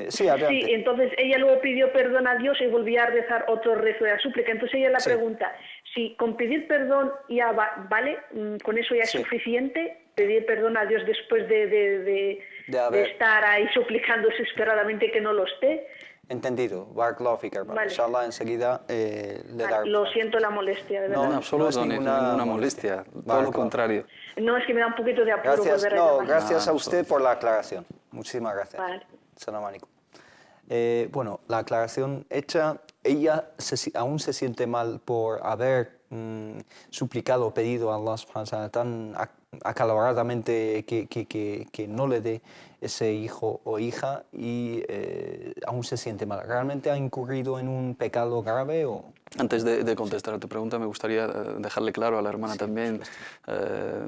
Sí, entonces ella luego pidió perdón a Dios y volvió a rezar otro rezo de la súplica. Entonces ella la pregunta, si con pedir perdón ya vale, con eso ya es suficiente, pedir perdón a Dios después de estar ahí suplicando desesperadamente que no lo esté. Entendido. Barakallahu fik, hermano. Inshallah, enseguida le daré. Lo siento la molestia, de verdad. No, en absoluto, no es ninguna molestia. Todo lo contrario. No, es que me da un poquito de apuro volver a llamar. Gracias a usted por la aclaración. Muchísimas gracias. Vale. Salam alaikum. Bueno, la aclaración hecha, ella aún se siente mal por haber suplicado o pedido a Allah subhanahu wa ta'ala tan acaloradamente que no le dé ese hijo o hija, y aún se siente mal. ¿Realmente ha incurrido en un pecado grave o...? Antes de contestar a tu pregunta, me gustaría dejarle claro a la hermana también,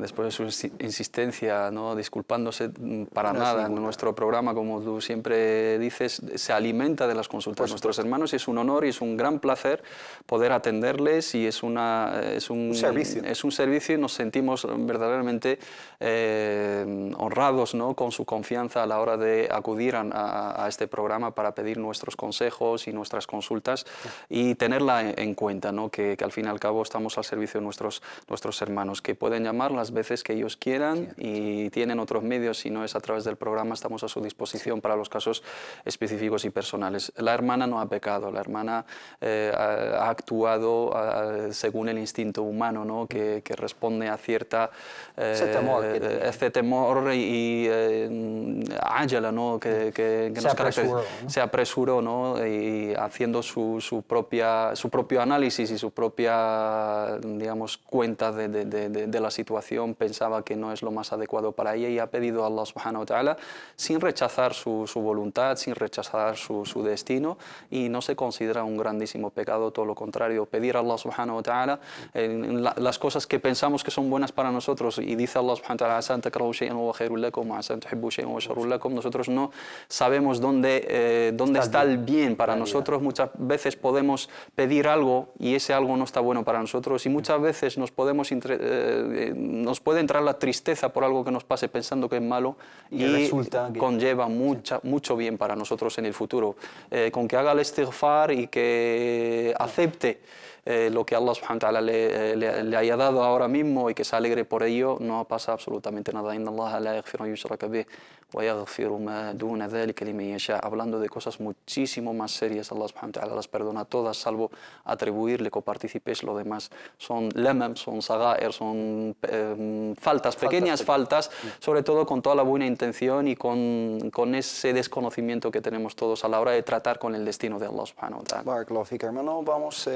después de su insistencia, no disculpándose para nada. En nuestro programa, como tú siempre dices, se alimenta de las consultas de nuestros hermanos, y es un honor y es un gran placer poder atenderles, y es un servicio. Es un servicio, y nos sentimos verdaderamente honrados, ¿no?, con su confianza a la hora de acudir a este programa para pedir nuestros consejos y nuestras consultas, y tenerla en cuenta, ¿no?, que al fin y al cabo estamos al servicio de nuestros hermanos, que pueden llamar las veces que ellos quieran, y tienen otros medios. Si no es a través del programa, estamos a su disposición para los casos específicos y personales. La hermana no ha pecado, la hermana ha actuado según el instinto humano, ¿no?, que responde a ese temor y ángela, ¿no?, que nos caracteriza. Se apresuró, ¿no?, y haciendo su propio análisis y su propia, digamos, cuenta de la situación, pensaba que no es lo más adecuado para ella, y ha pedido a Allah subhanahu wa ta'ala sin rechazar su voluntad, sin rechazar su destino, y no se considera un grandísimo pecado, todo lo contrario. Pedir a Allah subhanahu wa ta'ala las cosas que pensamos que son buenas para nosotros, y dice Allah subhanahu wa ta'ala, asan takrahu shay'an wa khairul lakum wa asan tuhibbu shay'an wa sharrul lakum. Nosotros no sabemos dónde está el bien para nosotros. Muchas veces podemos pedir algo y ese algo no está bueno para nosotros, y muchas veces nos puede entrar la tristeza por algo que nos pase pensando que es malo, y resulta que conlleva mucho bien para nosotros en el futuro. Con que haga el istighfar y que acepte lo que Allah subhanahu wa ta'ala le haya dado ahora mismo y que se alegre por ello, no pasa absolutamente nada. Inna Allah la yaghfiru an yushraka bih wa yaghfiru ma duna dhalika liman yasha. Hablando de cosas muchísimo más serias, Allah subhanahu wa ta'ala las perdona todas, salvo atribuirle copartícipes. Lo demás son lamam, son sagaer, son faltas, pequeñas faltas, sobre todo con toda la buena intención y con ese desconocimiento que tenemos todos a la hora de tratar con el destino de Allah subhanahu wa ta'ala. Barakallahu fik, hermano. Vamos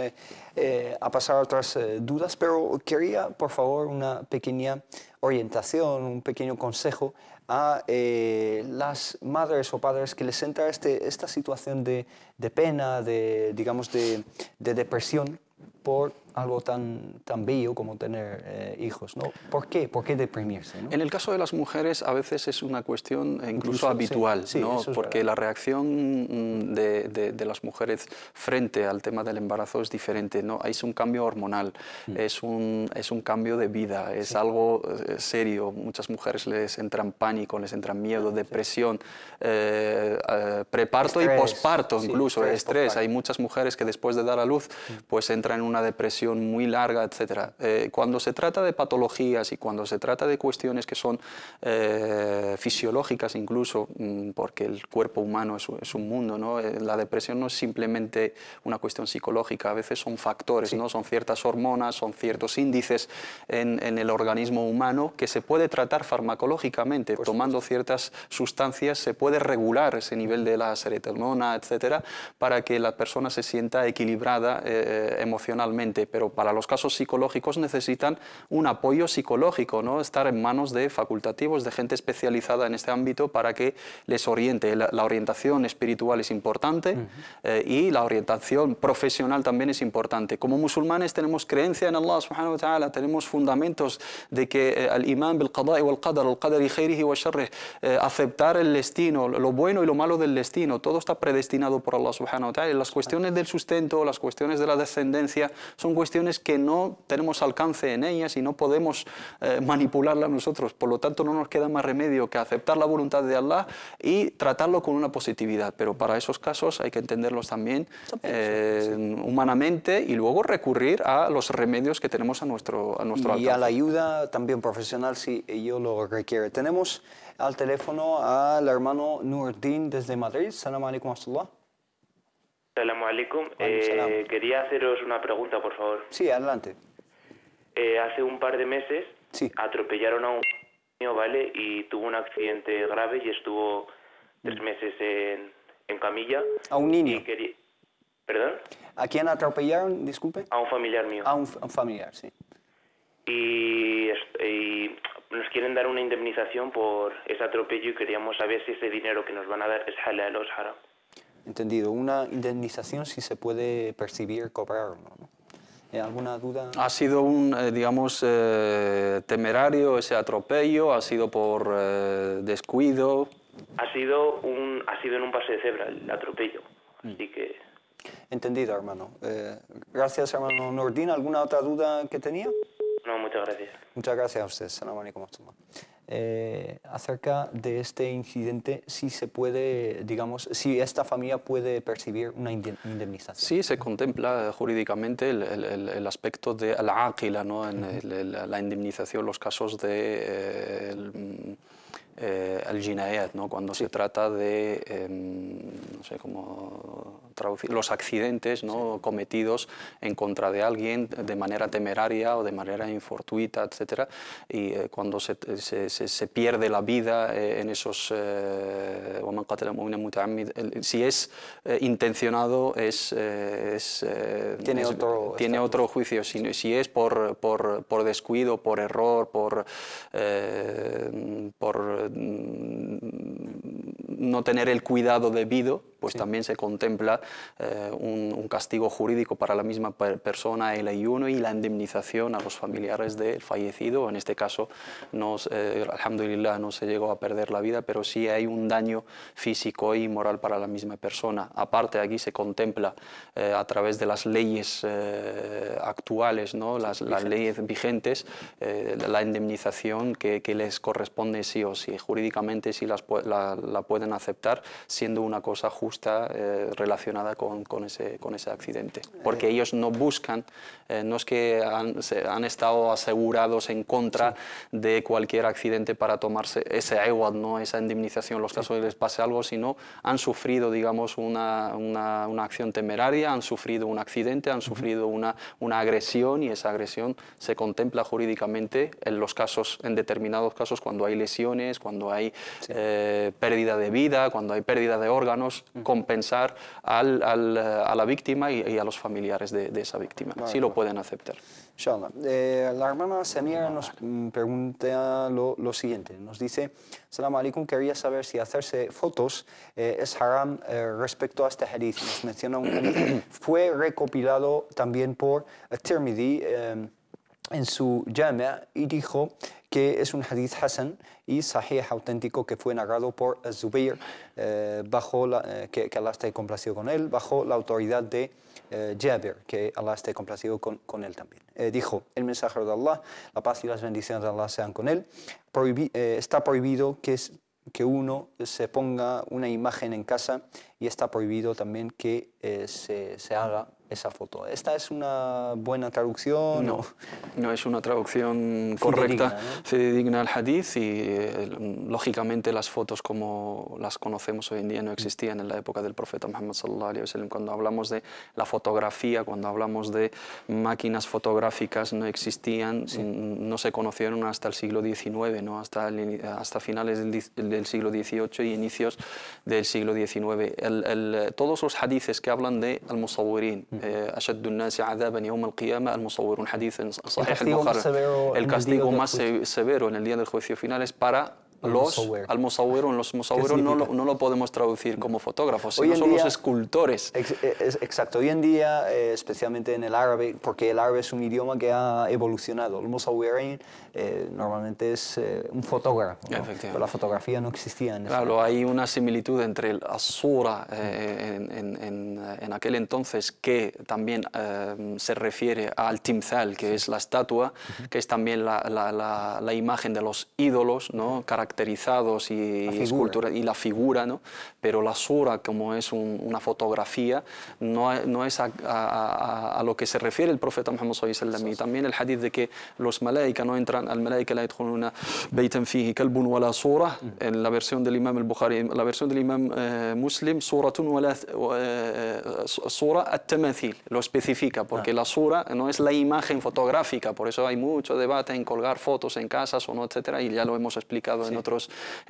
a pasar a otras dudas, pero quería, por favor, una pequeña orientación, un pequeño consejo a las madres o padres que les entra esta situación de pena, digamos, de depresión por algo tan bello como tener hijos, ¿no? ¿Por qué? ¿Por qué deprimirse, ¿no? En el caso de las mujeres a veces es una cuestión incluso habitual, sí, ¿no? Eso es porque verdad. la reacción de las mujeres frente al tema del embarazo es diferente, ¿no? Es un cambio hormonal, es un cambio de vida, es algo serio. Muchas mujeres les entran pánico, les entran miedo, depresión, preparto Estrés, y posparto, incluso estrés. posparto. Hay muchas mujeres que después de dar a luz pues entran en una depresión muy larga, etc. Cuando se trata de patologías y cuando se trata de cuestiones que son fisiológicas incluso, porque el cuerpo humano es un mundo, ¿no? La depresión no es simplemente una cuestión psicológica, a veces son factores, ¿no? Son ciertas hormonas, son ciertos índices en el organismo humano que se puede tratar farmacológicamente, tomando ciertas sustancias se puede regular ese nivel de la serotonina, etc., para que la persona se sienta equilibrada emocionalmente. Pero para los casos psicológicos necesitan un apoyo psicológico, ¿no? Estar en manos de facultativos, de gente especializada en este ámbito para que les oriente. La orientación espiritual es importante y la orientación profesional también es importante. Como musulmanes tenemos creencia en Allah subhanahu wa ta'ala, tenemos fundamentos de que el imán bil qada'i wal qadar, al qadari khairihi wa sharrihi, aceptar el destino, lo bueno y lo malo del destino, todo está predestinado por Allah subhanahu wa ta'ala. Las cuestiones del sustento, las cuestiones de la descendencia son cuestiones que no tenemos alcance en ellas y no podemos manipularlas nosotros. Por lo tanto, no nos queda más remedio que aceptar la voluntad de Allah y tratarlo con una positividad. Pero para esos casos hay que entenderlos también humanamente y luego recurrir a los remedios que tenemos a nuestro alcance. Y a la ayuda también profesional si ello lo requiere. Tenemos al teléfono al hermano Nurdin desde Madrid. Salam alaikum wa rahmatullah. Salam alaikum. Quería haceros una pregunta, por favor. Sí, adelante. Hace un par de meses atropellaron a un niño, ¿vale? Y tuvo un accidente grave y estuvo 3 meses en camilla. ¿A un niño? ¿Perdón? ¿A quién atropellaron, disculpe? A un familiar mío. A un familiar, sí. Y nos quieren dar una indemnización por ese atropello y queríamos saber si ese dinero que nos van a dar es halal o es haram. Entendido. Una indemnización si se puede percibir, cobrar o no, ¿no? ¿Alguna duda? Ha sido digamos, temerario ese atropello, ha sido por descuido. Ha sido en un pase de cebra el atropello, así que... Entendido, hermano. Gracias, hermano Nordin. ¿Alguna otra duda que tenía? No, muchas gracias. Muchas gracias a usted. Salam alaikum wa rahmatullah. Acerca de este incidente, si se puede, digamos, si esta familia puede percibir una indemnización. Sí, se contempla jurídicamente el aspecto de la aqila, ¿no? La indemnización, los casos de el jinayat, ¿no? Cuando se trata de, no sé cómo traducir, los accidentes, ¿no? Cometidos en contra de alguien de manera temeraria o de manera infortuita, etc. Y cuando se pierde la vida en esos... si es intencionado, tiene otro juicio. Si es por descuido, por error, por no tener el cuidado debido, pues también se contempla un castigo jurídico para la misma persona, el ayuno y la indemnización a los familiares del fallecido. En este caso, alhamdulillah, no se llegó a perder la vida, pero sí hay un daño físico y moral para la misma persona. Aparte, aquí se contempla a través de las leyes actuales, ¿no? las leyes vigentes, la indemnización que les corresponde sí o sí. Jurídicamente sí la pueden aceptar, siendo una cosa jurídica justa relacionada con ese accidente. Porque ellos no buscan, no es que han estado asegurados en contra de cualquier accidente para tomarse ese IWAD, ¿no? Esa indemnización en los casos de que les pase algo, sino han sufrido, digamos, una acción temeraria, han sufrido un accidente, han sufrido una agresión, y esa agresión se contempla jurídicamente en determinados casos, cuando hay lesiones, cuando hay pérdida de vida, cuando hay pérdida de órganos, compensar a la víctima y a los familiares de esa víctima. Sí lo pueden aceptar. Inshallah. La hermana Samira nos pregunta lo siguiente. Nos dice: Salam alaikum, quería saber si hacerse fotos es haram respecto a este hadith. Nos menciona un hadith. Fue recopilado también por At-Tirmidhi en su Jami' y dijo que es un hadith hasan y sahih, auténtico, que fue narrado por Zubair, que Allah esté complacido con él, bajo la autoridad de Jabir, que Allah esté complacido con él también. Dijo el mensajero de Allah, la paz y las bendiciones de Allah sean con él: está prohibido que uno se ponga una imagen en casa, y está prohibido también que se haga esa foto. ¿Esta es una buena traducción? No es una traducción correcta, fidedigna al hadith, y lógicamente las fotos como las conocemos hoy en día no existían en la época del profeta Muhammad sallallahu alaihi wasallam. Cuando hablamos de la fotografía, cuando hablamos de máquinas fotográficas, no existían, no se conocieron hasta el siglo XIX, ¿no? hasta finales del siglo XVIII y inicios del siglo XIX. Todos los hadices que hablan de al-musawwirin, أشد الناس عذابا يوم القيامة المصورون, حديث صحيح البخاري. El castigo más severo en el día del juicio final es para los al-musawwirun. Los musawwirun no lo podemos traducir como fotógrafos, sino son los escultores. Exacto. Hoy en día, especialmente en el árabe, porque el árabe es un idioma que ha evolucionado. El musawwirin normalmente es un fotógrafo, ¿no? Pero la fotografía no existía. Claro, hay una similitud entre el as-sura en aquel entonces, que también se refiere al timthal, que es la estatua, que es también la imagen de los ídolos, ¿no? Caracterizados y escultura, y la figura, ¿no? Pero la sura, como es una fotografía, no es a lo que se refiere el profeta Muhammad sallallahu alaihi wasallam. Y también el hadith de que los malaika no entran, al malaika la yadkhuluna baytan fihi kalbun wala sura, en la versión del imam al-Bukhari. La versión del imam Muslim, suratun wala sura at-tamathil, lo especifica, porque la sura no es la imagen fotográfica. Por eso hay mucho debate en colgar fotos en casas o no, etcétera, y ya lo hemos explicado en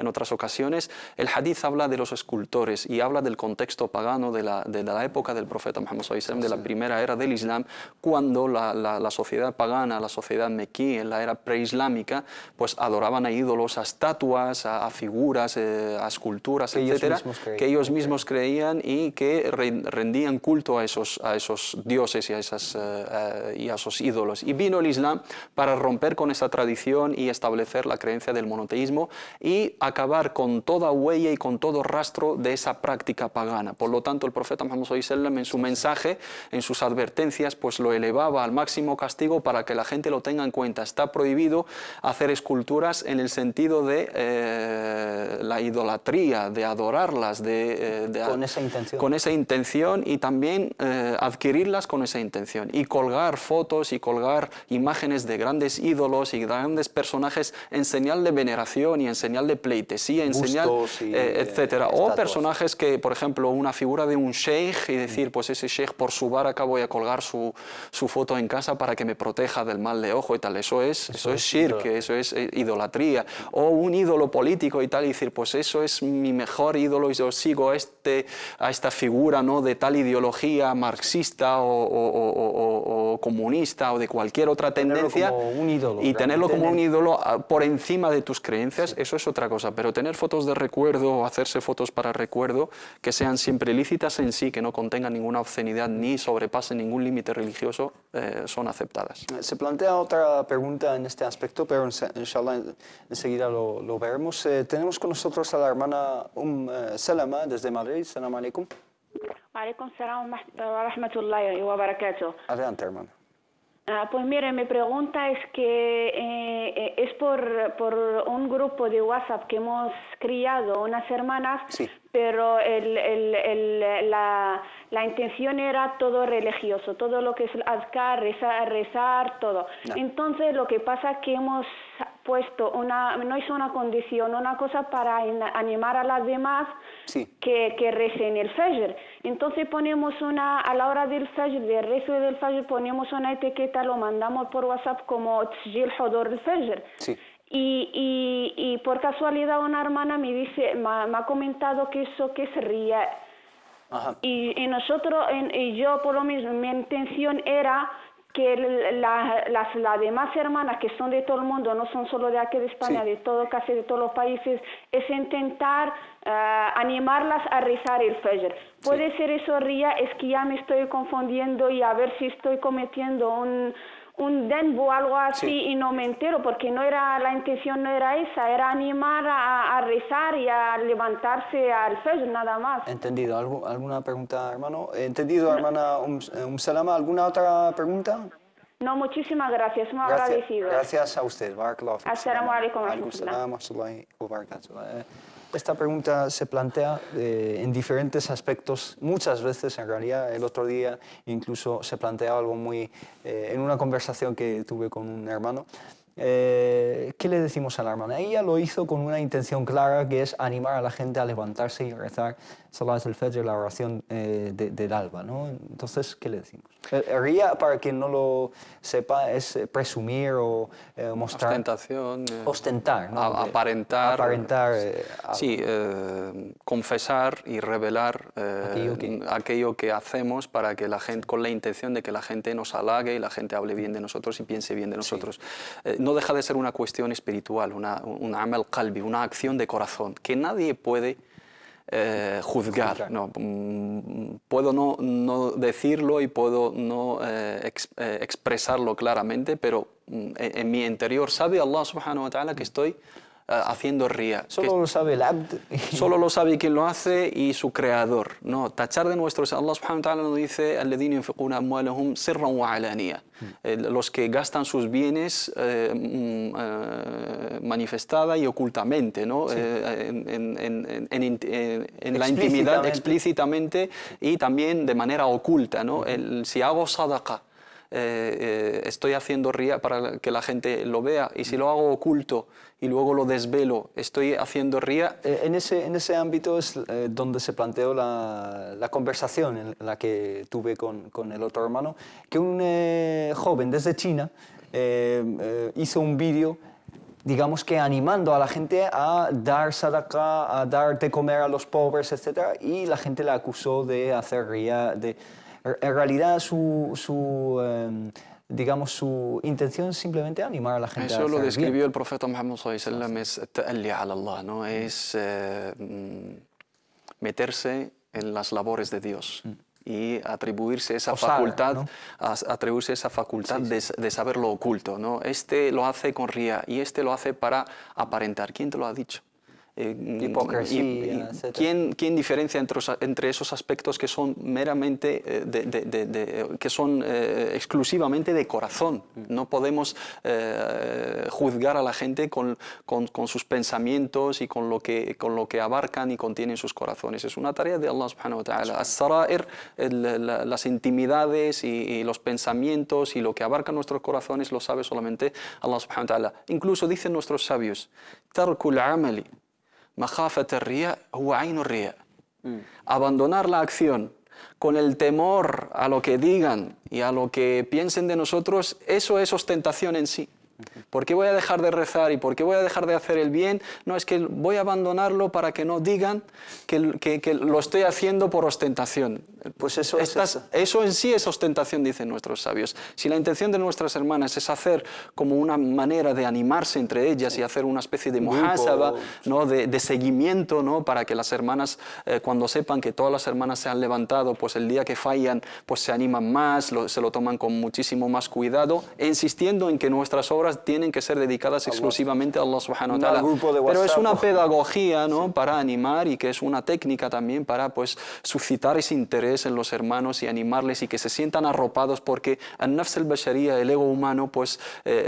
otras ocasiones. El hadith habla de los escultores y habla del contexto pagano de la época del profeta Muhammad sallallahu alaihi wasallam, de la primera era del Islam, cuando la sociedad pagana, la sociedad mequí, en la era preislámica, pues adoraban a ídolos, a estatuas, a figuras, a esculturas, etcétera, que ellos mismos creían, y que rendían culto a esos dioses y a esos ídolos. Y vino el Islam para romper con esa tradición y establecer la creencia del monoteísmo y acabar con toda huella y con todo rastro de esa práctica pagana. Por lo tanto, el profeta Muhammad sallallahu alaihi wasallam, en su mensaje, en sus advertencias, pues lo elevaba al máximo castigo para que la gente lo tenga en cuenta. Está prohibido hacer esculturas en el sentido de la idolatría, de adorarlas, con esa intención, y también adquirirlas con esa intención, y colgar fotos y colgar imágenes de grandes ídolos y grandes personajes en señal de veneración y en señal de pleitesía, en señal, etcétera. O personajes que, por ejemplo, una figura de un sheikh, y decir, pues ese sheikh, por su baraka voy a colgar su foto en casa para que me proteja del mal de ojo y tal. Eso es shirk, eso es idolatría. O un ídolo político y tal, y decir, pues eso es mi mejor ídolo y yo sigo a esta figura, ¿no?, de tal ideología marxista o comunista o de cualquier otra tendencia, y tenerlo como un ídolo por encima de tus creencias. Eso es otra cosa. Pero tener fotos de recuerdo o hacerse fotos para recuerdo, que sean siempre lícitas en sí, que no contengan ninguna obscenidad ni sobrepasen ningún límite religioso, son aceptadas. Se plantea otra pregunta en este aspecto, pero inshallah enseguida lo veremos. Tenemos con nosotros a la hermana Salama desde Madrid. Salam alaikum. Alaikum salam wa rahmatullahi wa barakatuh. Adelante, hermana. Pues mire, mi pregunta es que es por un grupo de WhatsApp que hemos criado unas hermanas, sí. Pero la intención era todo religioso, todo lo que es azkar, rezar, todo. No. Entonces lo que pasa es que hemos puesto no es una condición, una cosa para animar a las demás, sí. que recen el Fajr. Entonces ponemos a la hora del Fajr, del rezo del Fajr, ponemos una etiqueta, lo mandamos por WhatsApp como Tshjil Hudur el Fajr. Sí. Y por casualidad una hermana me ha comentado que eso que se ría. Ajá. Y nosotros, y yo por lo mismo, mi intención era que las demás hermanas que son de todo el mundo, no son solo de aquí de España, sí. casi de todos los países, es intentar animarlas a rezar el Fajr. Puede sí. ser eso, Ría, es que ya me estoy confundiendo y a ver si estoy cometiendo un denbo o algo así, sí. Y no me entero, porque la intención no era esa, era animar a rezar y a levantarse al Fajr, nada más. Entendido. ¿Alguna pregunta, hermano? Entendido, hermana Salama. ¿Alguna otra pregunta? No, muchísimas gracias, muy agradecido. Gracias a usted. Assalamu alaikum wa rahmatullahi wa barakatuh. Esta pregunta se plantea en diferentes aspectos, muchas veces en realidad. El otro día incluso se planteaba algo en una conversación que tuve con un hermano. ¿Qué le decimos a la hermana? Ella lo hizo con una intención clara, que es animar a la gente a levantarse y rezar Salat al-Fajr, la oración del alba, ¿no? Entonces, ¿qué le decimos? Ría, para quien no lo sepa, es presumir o mostrar... Ostentación. Ostentar, ¿no? Aparentar. Sí, confesar y revelar aquello que hacemos para que la gente, con la intención de que la gente nos halague y la gente hable bien de nosotros y piense bien de nosotros. Sí. No deja de ser una cuestión espiritual, un amal qalbi, una acción de corazón, que nadie puede juzgar. No, puedo no decirlo y puedo no expresarlo claramente, pero en mi interior sabe Allah subhanahu wa ta'ala que estoy haciendo ría. Solo lo sabe el abd. Solo lo sabe quien lo hace y su creador. No, tachar de nuestros... Allah subhanahu wa ta'ala nos dice الذين ينفقون أموالهم سرا وعلانية. Los que gastan sus bienes manifestada y ocultamente, ¿no? Sí. En la intimidad, explícitamente, y también de manera oculta, ¿no? Si hago sadaqa, estoy haciendo ría para que la gente lo vea, y si lo hago oculto y luego lo desvelo, estoy haciendo ría. En ese ámbito es donde se planteó la conversación en la que tuve con el otro hermano, que un joven desde China hizo un vídeo, digamos que animando a la gente a dar sadaqa, a dar de comer a los pobres, etc. Y la gente le acusó de hacer ría. En realidad digamos, su intención es simplemente animar a la gente. Eso lo describió el profeta Muhammad sallallahu alaihi wasallam, es ta'alli ala Allah, ¿no? Es meterse en las labores de Dios y atribuirse esa facultad, ¿no? Atribuirse esa facultad de saber lo oculto, ¿no? Este lo hace con ría y este lo hace para aparentar. ¿Quién te lo ha dicho? Hipocresía, ¿Quién diferencia entre esos aspectos que son meramente, que son exclusivamente de corazón? No podemos juzgar a la gente con sus pensamientos y con lo que abarcan y contienen sus corazones. Es una tarea de Allah subhanahu wa ta'ala. As-sara'ir, las intimidades y los pensamientos y lo que abarcan nuestros corazones lo sabe solamente Allah subhanahu wa ta'ala. Incluso dicen nuestros sabios, tarkul amali abandonar la acción con el temor a lo que digan y a lo que piensen de nosotros, eso es ostentación en sí. ¿Por qué voy a dejar de rezar y por qué voy a dejar de hacer el bien? No, es que voy a abandonarlo para que no digan que lo estoy haciendo por ostentación. Pues eso en sí es ostentación, dicen nuestros sabios. Si la intención de nuestras hermanas es hacer como una manera de animarse entre ellas y hacer una especie de muhasaba, ¿no? de seguimiento, ¿no? Para que las hermanas, cuando sepan que todas las hermanas se han levantado, pues el día que fallan, pues se animan más, se lo toman con muchísimo más cuidado, insistiendo en que nuestras obras horas tienen que ser dedicadas exclusivamente a Allah subhanahu wa ta'ala. Pero es una WhatsApp. pedagogía, ¿no? Para animar, y que es una técnica también para pues suscitar ese interés en los hermanos y animarles y que se sientan arropados, porque al-nafs al-bashariyya, el ego humano, pues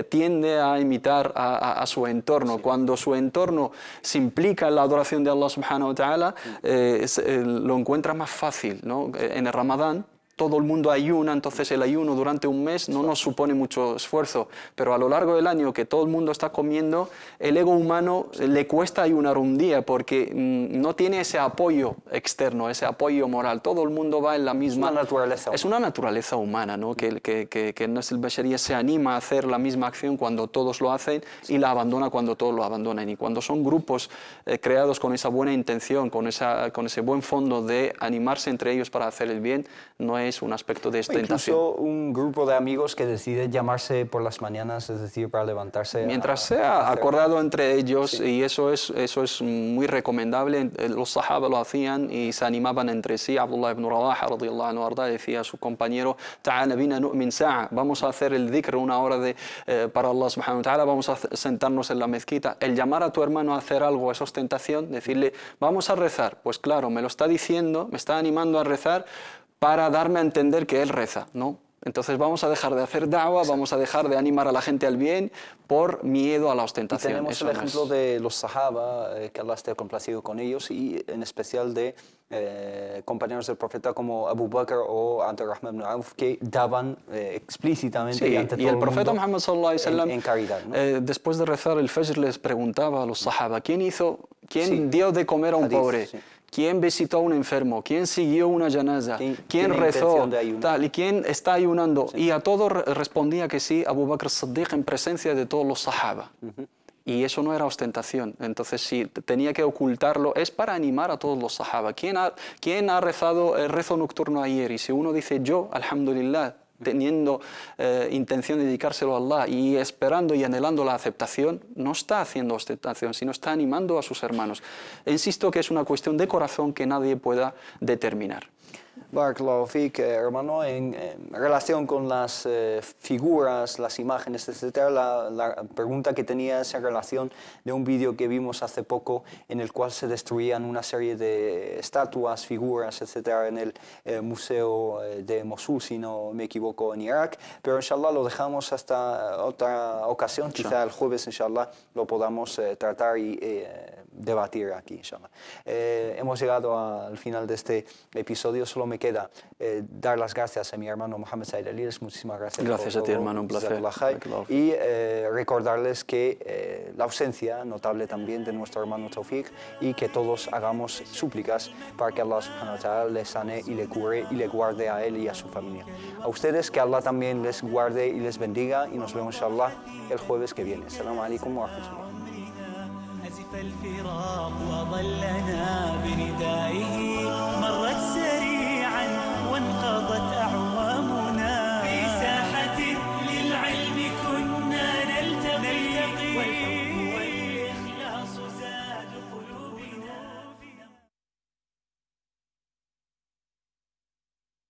tiende a imitar a su entorno. Cuando su entorno se implica en la adoración de Allah subhanahu wa ta'ala, lo encuentra más fácil, ¿no? En el Ramadán todo el mundo ayuna, entonces el ayuno durante un mes no nos supone mucho esfuerzo, pero a lo largo del año que todo el mundo está comiendo, el ego humano le cuesta ayunar un día porque no tiene ese apoyo externo, ese apoyo moral. Todo el mundo va en la misma... Es una naturaleza humana, ¿no? Que el Nafs al-Bashariyya se anima a hacer la misma acción cuando todos lo hacen y la abandona cuando todos lo abandonan. Y cuando son grupos creados con esa buena intención, con ese buen fondo de animarse entre ellos para hacer el bien, no es un aspecto de ostentación. Incluso un grupo de amigos que decide llamarse por las mañanas, es decir, para levantarse. Mientras sea acordado entre ellos, sí. Y eso es muy recomendable. Los sahaba lo hacían y se animaban entre sí. Abdullah ibn Rawaha radiyallahu anhu arda decía a su compañero: "Ta'ala bina nu'min sa'a", vamos a hacer el dhikr, una hora para Allah subhanahu wa ta'ala, vamos a sentarnos en la mezquita. El llamar a tu hermano a hacer algo es ostentación, decirle vamos a rezar. Pues claro, me lo está diciendo, me está animando a rezar para darme a entender que él reza, ¿no? Entonces vamos a dejar de hacer da'wah, vamos a dejar de animar a la gente al bien por miedo a la ostentación. Y tenemos el ejemplo de los sahaba, que Allah esté complacido con ellos, y en especial de compañeros del profeta como Abu Bakr o Abdurrahman ibn Auf, que daban explícitamente sí, ante todo y el profeta Muhammad sallallahu alaihi wasallam en caridad, ¿no? Después de rezar el Fajr les preguntaba a los sahaba, ¿quién sí. dio de comer a un pobre? Sí. ¿Quién visitó a un enfermo? ¿Quién siguió una janaza? ¿Quién rezó? Tal, ¿y quién está ayunando? Sí. Y a todos respondía que sí, Abu Bakr as-Siddiq, en presencia de todos los sahaba. Y eso no era ostentación. Entonces, si tenía que ocultarlo, es para animar a todos los sahaba. ¿Quién ha rezado el rezo nocturno ayer? Y si uno dice yo, alhamdulillah, teniendo intención de dedicárselo a Allah y esperando y anhelando la aceptación, no está haciendo ostentación, sino está animando a sus hermanos. Insisto que es una cuestión de corazón que nadie pueda determinar. Barakallahu Fik, hermano, en relación con las figuras, las imágenes, etc., la pregunta que tenía es en relación de un vídeo que vimos hace poco en el cual se destruían una serie de estatuas, figuras, etc., en el museo de Mosul, si no me equivoco, en Irak, pero inshallah lo dejamos hasta otra ocasión, quizá el jueves inshallah lo podamos tratar y debatir aquí, inshallah. Hemos llegado al final de este episodio, solo me queda dar las gracias a mi hermano Mohamed Said Aliles, muchísimas gracias. Gracias a ti, hermano, un placer. Y recordarles que la ausencia notable también de nuestro hermano Tawfiq, y que todos hagamos súplicas para que Allah subhanahu wa ta'ala le sane y le cure y le guarde a él y a su familia. A ustedes que Allah también les guarde y les bendiga, y nos vemos inshallah el jueves que viene. Assalamu alaikum wa rahmatullah. أزف الفراق وظلنا بندائه مرت سريعا وانقضت